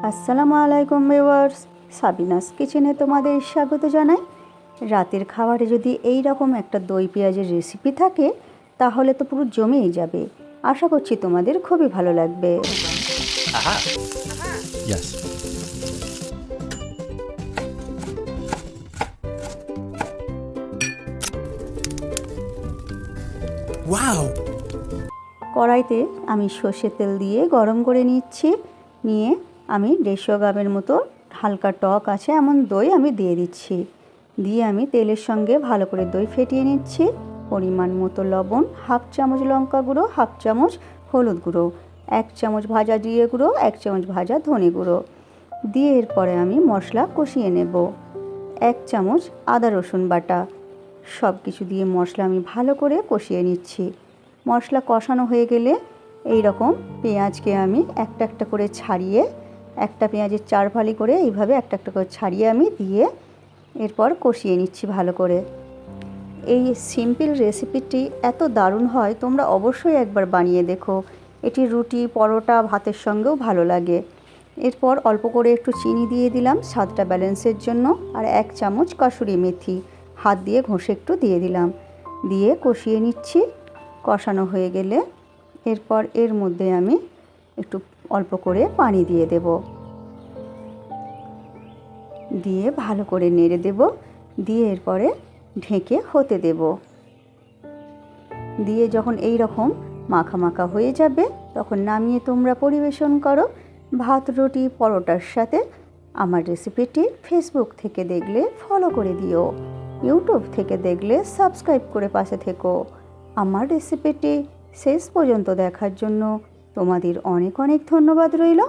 আসসালামু আলাইকুম viewers, Sabinus কিচেনে তোমাদের স্বাগত জানাই। রাতের খাবারে যদি এই রকম একটা দই পেঁয়াজের রেসিপি থাকে তাহলে তো পুরো জমেই যাবে। আশা করছি তোমাদের খুবই ভালো লাগবে। Aha. Yes. Wow. কড়াইতে আমি সর্ষের তেল দিয়ে গরম করে নিচ্ছি। নিয়ে আমি 150 গ্রামের মতো হালকা টক আছে এমন দই আমি দিয়ে দিচ্ছি। দিয়ে আমি তেলের সঙ্গে ভালো করে দই ফেটিয়ে নিচ্ছি। পরিমাণ মতো লবণ, হাফ চামচ লঙ্কা গুঁড়ো, হাফ চামচ হলুদ গুঁড়ো, 1 চামচ ভাজা জিরে গুঁড়ো, 1 চামচ ভাজা ধনে গুঁড়ো দিয়ে এরপরে আমি মশলা কষিয়ে নেব। 1 চামচ আদা রসুন বাটা, সব কিছু দিয়ে মশলা আমি ভালো করে কষিয়ে নিচ্ছি। মশলা কষানো হয়ে গেলে এই রকম পেঁয়াজকে আমি একটা একটা করে ছাড়িয়ে, একটা পেঁয়াজের 4 ফালি করে এইভাবে একটা একটা করে ছাড়িয়ে আমি দিয়ে এরপর কষিয়ে নিচ্ছি ভালো করে। এই সিম্পল রেসিপিটি এত দারুণ হয়, তোমরা অবশ্যই একবার বানিয়ে দেখো। এটি রুটি, পরোটা, ভাতের সঙ্গেও ভালো লাগে। এরপর অল্প করে একটু চিনি দিয়ে দিলাম স্বাদটা ব্যালেন্সের জন্য, আর 1 চামচ কাসুরি মেথি হাত দিয়ে ঘষে একটু দিয়ে দিলাম। দিয়ে কষিয়ে নিচ্ছি। কষানো হয়ে গেলে এরপর এর মধ্যে আমি একটু অল্প করে পানি দিয়ে দেব। দিয়ে ভালো করে নেড়ে দেব। দিয়ে এরপরে ঢেকে হতে দেব। দিয়ে যখন এই রকম মাখা মাখা হয়ে যাবে তখন নামিয়ে তোমরা পরিবেশন করো ভাত, রুটি, পরোটার সাথে। আমার রেসিপিটি ফেসবুক থেকে দেখলে ফলো করে দিও, ইউটিউব থেকে দেখলে সাবস্ক্রাইব করে পাশে থেকো। আমার রেসিপিটি শেষ পর্যন্ত দেখার জন্য তোমাদের অনেক অনেক ধন্যবাদ রইল।